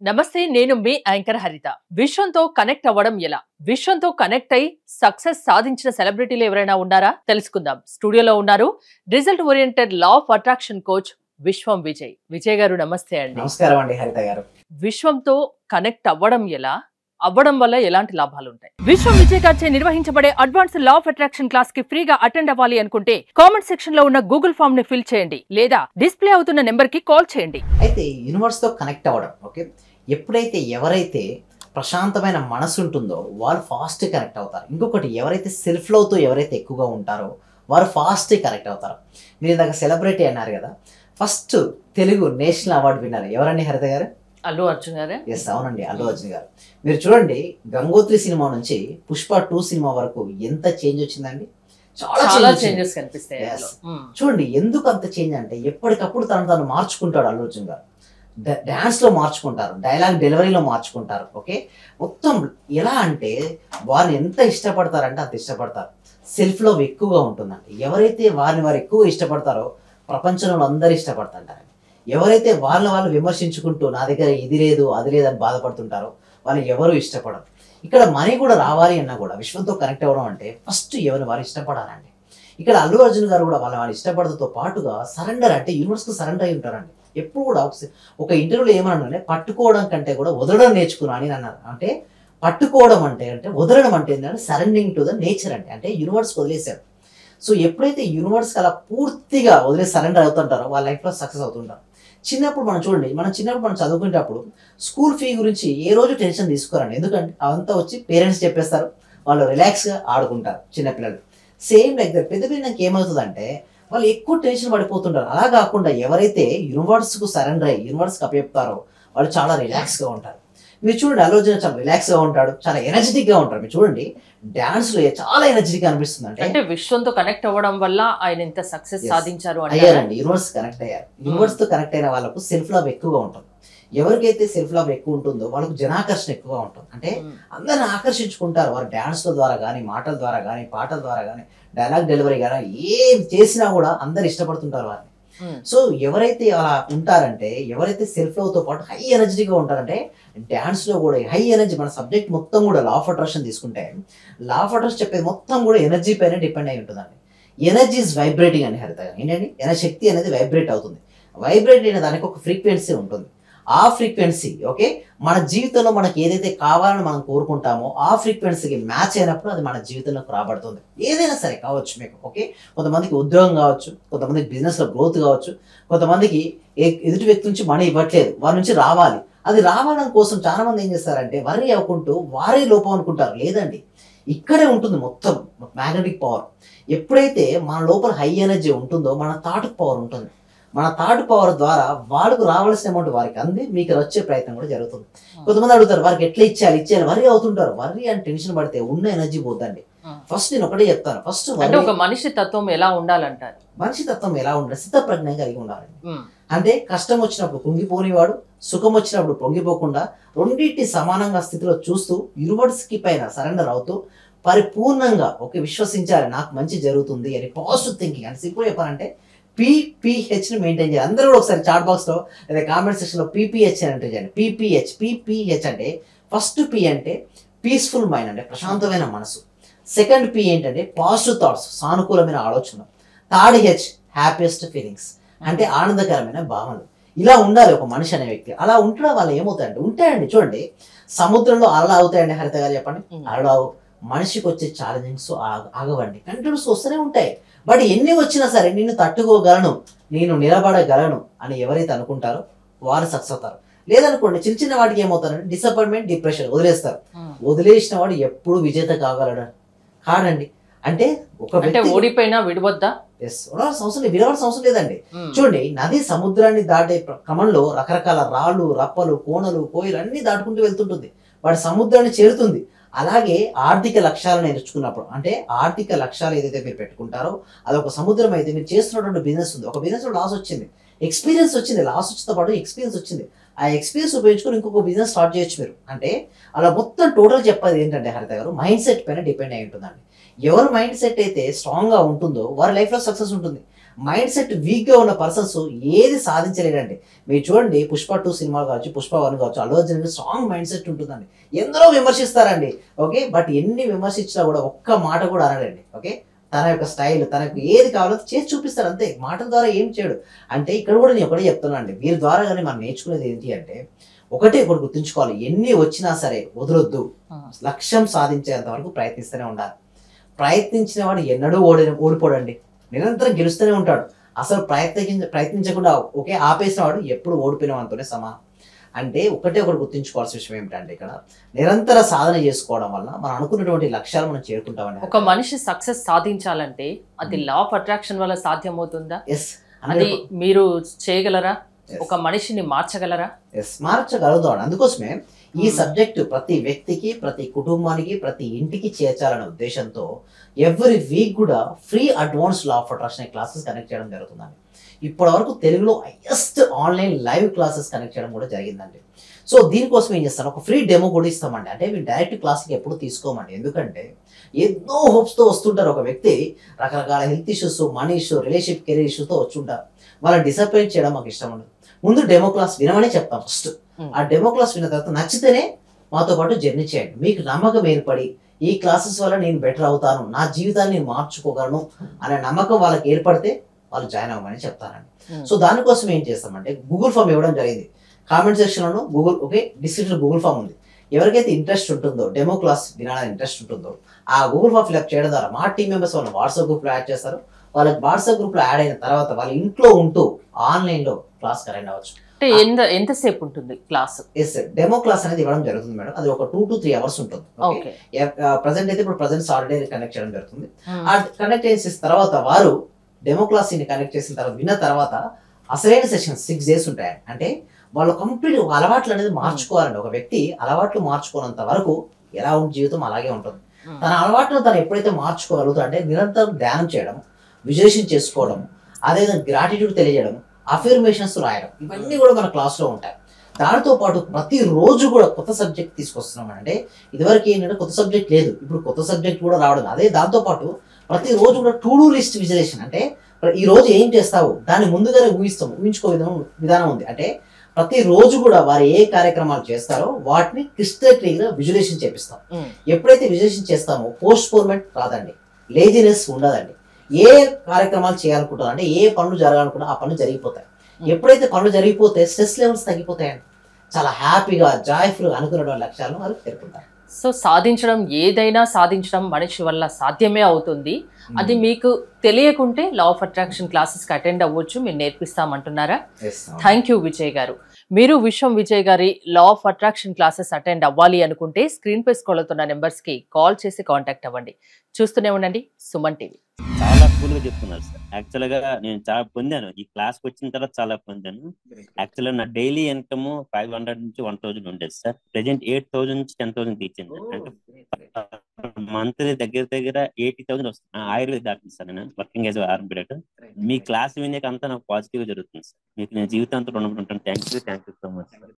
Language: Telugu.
నమస్తే నేను మీ యాంకర్ హరిత. విశ్వంతో కనెక్ట్ అవ్వడం ఎలా? విశ్వంతో కనెక్ట్ అయి సక్సెస్ సాధించిన సెలబ్రిటీలు ఎవరైనా ఉన్నారా? తెలుసుకుందాం. స్టూడియోలో ఉన్నారు result oriented law of attraction coach విశ్వం విజయ్. విజయ్ గారు నమస్తే అండి. నమస్కారం అండి హరిత గారు. విశ్వంతో కనెక్ట్ అవ్వడం ఎలా? అవ్వడం వల్ల ఎలాంటి లాభాలు ఉంటాయి? విశ్వం విజయ్ గారిచే నిర్వహించబడే advance law of attraction class కి ఫ్రీగా అటెండ్ అవ్వాలి అనుకుంటే కామెంట్ సెక్షన్ లో ఉన్న గూగుల్ ఫామ్ ని ఫిల్ చేయండి లేదా డిస్ప్లే అవుతున్న నెంబర్ కి కాల్ చేయండి. అయితే యూనివర్స్ తో కనెక్ట్ అవ్వడం, ఓకే, ఎప్పుడైతే ఎవరైతే ప్రశాంతమైన మనసు ఉంటుందో వాళ్ళు ఫాస్ట్ కనెక్ట్ అవుతారు. ఇంకొకటి, ఎవరైతే సెల్ఫ్ లవ్తో ఎవరైతే ఎక్కువగా ఉంటారో వారు ఫాస్ట్ కనెక్ట్ అవుతారు. మీరు ఇందాక సెలబ్రిటీ అన్నారు కదా, ఫస్ట్ తెలుగు నేషనల్ అవార్డు విన్నారు ఎవరండి హరిత గారు? అల్లు అర్జున్ గారే. ఎస్, అవునండి, అల్లు అర్జున్ గారు. మీరు చూడండి, గంగోత్రి సినిమా నుంచి పుష్ప 2 సినిమా వరకు ఎంత చేంజ్ వచ్చిందండి. చాలా చేంజెస్ కనిపిస్తాయి. చూడండి ఎందుకు అంత చేంజ్ అంటే ఎప్పటికప్పుడు తను మార్చుకుంటాడు అల్లు అర్జున్ గారు. డాన్స్లో మార్చుకుంటారు, డైలాగ్ డెలివరీలో మార్చుకుంటారు. ఓకే, మొత్తం ఎలా అంటే వారిని ఎంత ఇష్టపడతారంటే అంత ఇష్టపడతారు. సెల్ఫ్ లవ్ ఎక్కువగా ఉంటుందండి. ఎవరైతే వారిని వారు ఎక్కువ ఇష్టపడతారో ప్రపంచంలో అందరూ ఇష్టపడుతుంటారు. ఎవరైతే వాళ్ళు విమర్శించుకుంటూ నా దగ్గర ఇది లేదు అది లేదని బాధపడుతుంటారో వాళ్ళు ఎవరు ఇష్టపడరు. ఇక్కడ మనీ కూడా రావాలి అన్నా కూడా విశ్వంతో కనెక్ట్ అవ్వడం అంటే ఫస్ట్ ఎవరిని వారు ఇష్టపడాలండి. ఇక్కడ అల్లు అర్జున్ గారు కూడా వాళ్ళు ఇష్టపడడంతో పాటుగా సరెండర్ అంటే యూనివర్స్కి సరెండర్ అయి ఉంటారండి. ఎప్పుడు కూడా ఒక ఇంటర్వ్యూలో ఏమన్నారంటే పట్టుకోవడం కంటే కూడా వదలడం నేర్చుకున్నా అని అన్నారు. అంటే పట్టుకోవడం అంటే వదలడం అంటే ఏంటంటే సరెండరింగ్ టు ద నేచర్ అంటే యూనివర్స్కి వదిలేశారు. సో ఎప్పుడైతే యూనివర్స్కి అలా పూర్తిగా వదిలేసి సరెండర్ అవుతుంటారో వాళ్ళ లైఫ్లో సక్సెస్ అవుతుంటారు. చిన్నప్పుడు మనం చూడండి, చిన్నప్పుడు మనం చదువుకునేటప్పుడు స్కూల్ ఫీ గురించి ఏ రోజు టెన్షన్ తీసుకోరండి. ఎందుకంటే అవంతా వచ్చి పేరెంట్స్ చెప్పేస్తారు, వాళ్ళు రిలాక్స్గా ఆడుకుంటారు చిన్నపిల్లలు. సేమ్ లైక్ దట్ పెద్ద పిల్లలకి ఏమవుతుందంటే వాళ్ళు ఎక్కువ టెన్షన్ పడిపోతుంటారు. అలా కాకుండా ఎవరైతే యూనివర్స్కు సరెండర్ అయ్యి యూనివర్స్కి అప్పచెప్తారో వాళ్ళు చాలా రిలాక్స్గా ఉంటారు. మీరు చూడండి, అల్లు అర్జున్ చాలా రిలాక్స్గా ఉంటాడు, చాలా ఎనర్జెటిక్గా ఉంటారు. మీరు చూడండి డాన్స్లో చాలా ఎనర్జెటిక్గా అనిపిస్తుంది. అంటే విశ్వంతో కనెక్ట్ అవ్వడం వల్ల ఆయన ఇంత సక్సెస్ సాధించారు అయ్యారండి. యూనివర్స్ కనెక్ట్ అయ్యారు. యూనివర్స్తో కనెక్ట్ అయిన వాళ్ళకు సెల్ఫ్ లవ్ ఎక్కువగా ఉంటుంది. ఎవరికైతే సెల్ఫ్ లవ్ ఎక్కువ ఉంటుందో వాళ్ళకు జనాకర్షణ ఎక్కువగా ఉంటుంది. అంటే అందరిని ఆకర్షించుకుంటారు. వారు డాన్స్ల ద్వారా కానీ, మాటల ద్వారా కానీ, పాటల ద్వారా కానీ, డైలాగ్ డెలివరీ కానీ ఏం చేసినా కూడా అందరు ఇష్టపడుతుంటారు వారిని. సో ఎవరైతే అలా ఉంటారంటే, ఎవరైతే సెల్ఫ్ లవ్తో పాటు హై ఎనర్జీగా ఉంటారంటే డ్యాన్స్లో కూడా హై ఎనర్జీ. మన సబ్జెక్ట్ మొత్తం కూడా లా ఆఫ్ అట్రాక్షన్ తీసుకుంటే లా ఆఫ్ అట్రాక్షన్ చెప్పేది మొత్తం కూడా ఎనర్జీ పైన డిపెండ్ అయి ఉంటుందండి. ఎనర్జీ ఈజ్ వైబ్రేటింగ్ అని హరిత ఏంటండి, శక్తి అనేది వైబ్రేట్ అవుతుంది. వైబ్రేట్ అయిన దానికి ఒక ఫ్రీక్వెన్సీ ఉంటుంది. ఆ ఫ్రీక్వెన్సీ, ఓకే, మన జీవితంలో మనకి ఏదైతే కావాలని మనం కోరుకుంటామో ఆ ఫ్రీక్వెన్సీకి మ్యాచ్ అయినప్పుడు అది మన జీవితంలోకి రాబడుతుంది. ఏదైనా సరే కావచ్చు మీకు, ఓకే, కొంతమందికి ఉద్యోగం కావచ్చు, కొంతమందికి బిజినెస్లో గ్రోత్ కావచ్చు, కొంతమందికి ఎదుటి వ్యక్తి నుంచి మనీ ఇవ్వట్లేదు, వారి నుంచి రావాలి. అది రావడం కోసం చాలా మంది ఏం చేస్తారంటే వర్రీ అవ్వకుంటూ వారే లోపం అనుకుంటారు. లేదండి, ఇక్కడే ఉంటుంది మొత్తం మ్యాగ్నెటిక్ పవర్. ఎప్పుడైతే మన లోపల హై ఎనర్జీ ఉంటుందో మన థాట్ పవర్ ఉంటుంది. మన థాట్ పవర్ ద్వారా వాళ్ళకు రావాల్సిన అమౌంట్ వారికి అంది మీకు వచ్చే ప్రయత్నం కూడా జరుగుతుంది. కొంతమంది అడుగుతారు వారికి ఎట్లా ఇచ్చేయాలి వర్రీ అవుతుంటారు. వర్రీ అని టెన్షన్ పడితే ఉన్న ఎనర్జీ పోద్దండి. ఫస్ట్ నేను ఒకటే చెప్తాను, ఫస్ట్ ఒక మనిషి తత్వం ఎలా ఉండాలంటారు? మనిషి తత్వం ఎలా ఉండాలి? స్థితప్రజ్ఞ కలిగి ఉండాలండి. అంటే కష్టం వచ్చినప్పుడు కుంగిపోనివాడు, సుఖం వచ్చినప్పుడు పొంగిపోకుండా రెండింటి సమానంగా స్థితిలో చూస్తూ యూనివర్స్కి పైన సరెండర్ అవుతూ పరిపూర్ణంగా ఒక విశ్వసించాలి నాకు మంచి జరుగుతుంది అని పాజిటివ్ థింకింగ్. అంటే సింపుల్ చెప్పాలంటే PPHని మెయింటైన్ చేయాలి. అందరూ కూడా ఒకసారి చాట్ బాక్స్లో లేదా కామెంట్ సెక్షన్లో PPH అని ఎంటర్ చేయండి. PPH అంటే ఫస్ట్ P అంటే పీస్ఫుల్ మైండ్, అంటే ప్రశాంతమైన మనసు. సెకండ్ P ఏంటంటే పాజిటివ్ థాట్స్, సానుకూలమైన ఆలోచన. థర్డ్ H హ్యాపీయెస్ట్ ఫీలింగ్స్, అంటే ఆనందకరమైన భావనలు. ఇలా ఉండాలి ఒక మనిషి అనే వ్యక్తి. అలా ఉండడం వల్ల ఏమవుతాయంటే ఉంటాయండి. చూడండి, సముద్రంలో అలలు అవుతాయండి హరిత గారు, చెప్పండి. అలలు మనిషికి వచ్చే ఛాలెంజింగ్స్ ఆగవండి, కంటిన్యూస్ వస్తూనే ఉంటాయి. బట్ ఎన్ని వచ్చినా సరే నేను తట్టుకోగలను, నేను నిలబడగలను అని ఎవరైతే అనుకుంటారో వారు సక్సెస్ అవుతారు. లేదనుకోండి చిన్న చిన్న వాటికి ఏమవుతారంటే డిసప్పాయింట్మెంట్, డిప్రెషన్ వదిలేస్తారు. వదిలేసిన వాడు ఎప్పుడు విజేత కాగలడు కాడండి. అంటే ఓడిపోయినా విడవద్దా? విడవలసిన అవసరం లేదండి. చూడండి, నది సముద్రాన్ని దాటే క్రమంలో రకరకాల రాళ్ళు, రప్పలు, కోనలు, కోయిలు అన్ని దాటుకుంటూ వెళ్తుంటుంది. వాడి సముద్రాన్ని చేరుతుంది. అలాగే ఆర్థిక లక్ష్యాలను నేర్చుకున్నప్పుడు, అంటే ఆర్థిక లక్ష్యాలు ఏదైతే మీరు పెట్టుకుంటారో అదొక సముద్రం అయితే మీరు చేస్తున్నటువంటి బిజినెస్ ఉంది. ఒక బిజినెస్లో లాస్ వచ్చింది, ఎక్స్పీరియన్స్ వచ్చింది, లాస్ వచ్చినతో పాటు ఎక్స్పీరియన్స్ వచ్చింది. ఆ ఎక్స్పీరియన్స్ ఉపయోగించుకొని ఇంకొక బిజినెస్ స్టార్ట్ చేయొచ్చు మీరు. అంటే అలా మొత్తం టోటల్ చెప్పేది ఏంటంటే హరిత గారు, మైండ్ సెట్ పైన డిపెండ్ అయి ఉంటుందండి. ఎవరి మైండ్ సెట్ అయితే స్ట్రాంగ్గా ఉంటుందో వారి లైఫ్లో సక్సెస్ ఉంటుంది. మైండ్ సెట్ వీక్గా ఉన్న పర్సన్స్ ఏది సాధించలేడండి. మీరు చూడండి పుష్ప 2 సినిమా కావచ్చు, పుష్ప 1 కావచ్చు, Allu Arjun strong mind set ఉంటుందండి. ఎందరో విమర్శిస్తారండి. ఓకే, బట్ ఎన్ని విమర్శించినా కూడా ఒక్క మాట కూడా అనడండి. ఓకే, తన యొక్క స్టైల్, తనకు ఏది కావాలో చేసి చూపిస్తాడు అంతే, మాటల ద్వారా ఏం చేయడు. అంటే ఇక్కడ కూడా నేను ఒకటే చెప్తున్నాను అండి, వీరి ద్వారా కానీ మనం నేర్చుకునేది ఏంటి అంటే ఒకటి గుర్తుంచుకోవాలి, ఎన్ని వచ్చినా సరే వదలొద్దు, లక్ష్యం సాధించేంత వరకు ప్రయత్నిస్తూనే ఉండాలి. ప్రయత్నించిన వాడు ఎన్నడూ ఓడిపోడండి, నిరంతరం గెలుస్తూనే ఉంటాడు. అసలు ప్రయత్నించకుండా ఒకే ఆపేసిన వాడు ఎప్పుడు ఓడిపోయిన వాడితోనే సమానం. అంటే ఒకటి గుర్తుంచుకోవాల్సిన విషయం ఏమిటంటే ఇక్కడ నిరంతర సాధన చేసుకోవడం వల్ల మనం అనుకున్నటువంటి లక్ష్యాలు మనం చేరుకుంటామండి. ఒక మనిషి సక్సెస్ సాధించాలంటే అది లా ఆఫ్ అట్రాక్షన్ వల్ల సాధ్యమవుతుందా? ఎస్, అది మీరు చేయగలరా? ఒక మనిషిని మార్చగలరా? ఎస్, మార్చగలుగుతాం. అందుకోసమే ఈ సబ్జెక్ట్ ప్రతి వ్యక్తికి, ప్రతి కుటుంబానికి, ప్రతి ఇంటికి చేర్చాలనే ఉద్దేశంతో ఎవ్రీ వీక్ కూడా free advance law of attraction classes connect చేయడం జరుగుతుందండి. ఇప్పటి వరకు తెలుగులో highest online live classes connect చేయడం కూడా జరిగిందండి. సో దీనికోసం ఏం చేస్తాను, ఒక ఫ్రీ డెమో కూడా ఇస్తామండి. అంటే మీరు డైరెక్ట్ క్లాస్కి ఎప్పుడు తీసుకోమండి, ఎందుకంటే ఎన్నో హోప్స్తో వస్తుంటారు. ఒక వ్యక్తి రకరకాల health issues, money issue, relationship, career ఇష్యూతో వచ్చుంటారు. వాళ్ళని డిసప్పాయింట్ చేయడం మాకు ఇష్టం ఉండదు. ముందు డెమో క్లాస్ వినమనే చెప్తాం ఫస్ట్. ఆ డెమో క్లాస్ విన్న తర్వాత నచ్చితేనే మాతో పాటు జర్నీ చేయండి. మీకు నమ్మకం ఏర్పడి ఈ క్లాసెస్ వల్ల నేను బెటర్ అవుతాను, నా జీవితాన్ని నేను మార్చుకోగలను అనే నమ్మకం వాళ్ళకి ఏర్పడితే వాళ్ళు జాయిన్ అవ్వమని చెప్తానండి. సో దానికోసం ఏం చేస్తామంటే గూగుల్ ఫామ్ ఇవ్వడం జరిగింది. కామెంట్ సెక్షన్లోను డిస్క్రిప్షన్ గూగుల్ ఫామ్ ఉంది. ఎవరికైతే ఇంట్రెస్ట్ ఉంటుందో, డెమో క్లాస్ వినాలని ఇంట్రెస్ట్ ఉంటుందో ఆ గూగుల్ ఫామ్ ఫిల్అప్ చేయడం ద్వారా మా టీం మెంబర్స్ వాళ్ళని వాట్సాప్ గ్రూప్లో యాడ్ చేస్తారు. వాళ్ళకి వాట్సాప్ గ్రూప్లో యాడ్ అయిన తర్వాత వాళ్ళ ఇంట్లో ఉంటూ ఆన్లైన్లో క్లాస్ అటెండ్ అవ్వచ్చు. అంటే ఎంతసేపు ఉంటుంది క్లాస్? ఎస్, డెమో క్లాస్ అనేది ఇవ్వడం జరుగుతుంది మేడం. అది ఒక 2 to 3 అవర్స్ ఉంటుంది. ప్రజెంట్ అయితే ఇప్పుడు సాటర్డే కనెక్ట్ చేయడం జరుగుతుంది. ఆ కనెక్ట్ చేసిన తర్వాత వారు డెమో క్లాస్ కనెక్ట్ చేసిన తర్వాత విన్న తర్వాత అసలైన సెషన్స్ 6 days ఉంటాయి. అంటే వాళ్ళు కంప్లీట్ అలవాట్లు అనేది మార్చుకోవాలండి. ఒక వ్యక్తి అలవాట్లు మార్చుకోనంత వరకు ఎలా ఉంది జీవితం అలాగే ఉంటుంది. తన అలవాట్లను తను ఎప్పుడైతే మార్చుకోగలుగుతా అంటే నిరంతరం ధ్యానం చేయడం, విజువలైజేషన్ చేసుకోవడం, అదేవిధంగా గ్రాటిట్యూడ్ తెలియజేయడం, అఫర్మేషన్స్ రాయడం, ఇవన్నీ కూడా మన క్లాస్లో ఉంటాయి. దానితో పాటు ప్రతిరోజు కూడా కొత్త సబ్జెక్ట్ తీసుకొస్తున్నాం. అంటే ఇదివరకు ఏంటంటే కొత్త సబ్జెక్ట్ లేదు, ఇప్పుడు కొత్త సబ్జెక్ట్ కూడా రావడం. అదే దాంతోపాటు ప్రతిరోజు కూడా టు డూ లిస్ట్ విజువలైజేషన్, అంటే ఈ రోజు ఏం చేస్తావు దాన్ని ముందుగానే ఊహించుకో విధానం ఉంది. అంటే ప్రతిరోజు కూడా వారు ఏ కార్యక్రమాలు చేస్తారో వాటిని క్రిస్టల్ క్లియర్గా విజువలైజేషన్ చేపిస్తాం. ఎప్పుడైతే విజువలైజేషన్ చేస్తామో పోస్ట్పోన్మెంట్ రాదండి, లేజినెస్ ఉండదండి. ఏ కార్యక్రమాలు చేయాలనుకుంటారు అంటే ఏ పనులు జరగాలనుకుంటా ఆ పనులు జరిగిపోతాయి. ఎప్పుడైతే పనులు జరిగిపోతే స్ట్రెస్ లెవెల్స్ తగ్గిపోతాయండి. చాలా హ్యాపీగా జాయ్ఫుల్గా అనుకున్న లక్ష్యాలను వారు చేరుకుంటారు. సో ఏదైనా సాధించడం మనిషి వల్ల సాధ్యమే అవుతుంది. అది మీకు తెలియకుంటే లా ఆఫ్ అట్రాక్షన్ క్లాసెస్కి అటెండ్ అవ్వచ్చు, మీరు నేర్పిస్తామంటున్నారా? థ్యాంక్ యూ విజయ్ గారు. మీరు విశ్వం విజయ్ గారి law of attraction classes attend అవ్వాలి అనుకుంటే స్క్రీన్ పై స్క్రోల్ అవుతున్న నెంబర్స్కి కాల్ చేసి కాంటాక్ట్ అవ్వండి. చూస్తూనే ఉండండి సుమన్ టీవీ. చాలా కూల్ గా చెప్తున్నారు సార్. యాక్చువల్ గా నేను చాలా పొందాను, ఈ క్లాస్ కి వచ్చిన తర్వాత చాలా పొందాను. యాక్చువల్ గా నా డైలీ ఇన్కమ్ 500 నుంచి 1000 ఉండేది సార్. ప్రెసెంట్ 8000 నుంచి 10,000 తీసింది. అంటే మంత్లీ దగ్గర దగ్గర 80,000 వస్తుంది. ఆయుర్వేద డాక్టర్ సార్, నేను వర్కింగ్ యాజ్ ఆర్ఎంపీ. మీ క్లాస్ వినేక అంతా నాకు పాజిటివ్ గా జరుగుతుంది సార్. మీకు నేను జీవితాంతం రుణపడి ఉంటాను. Thank you so much sir.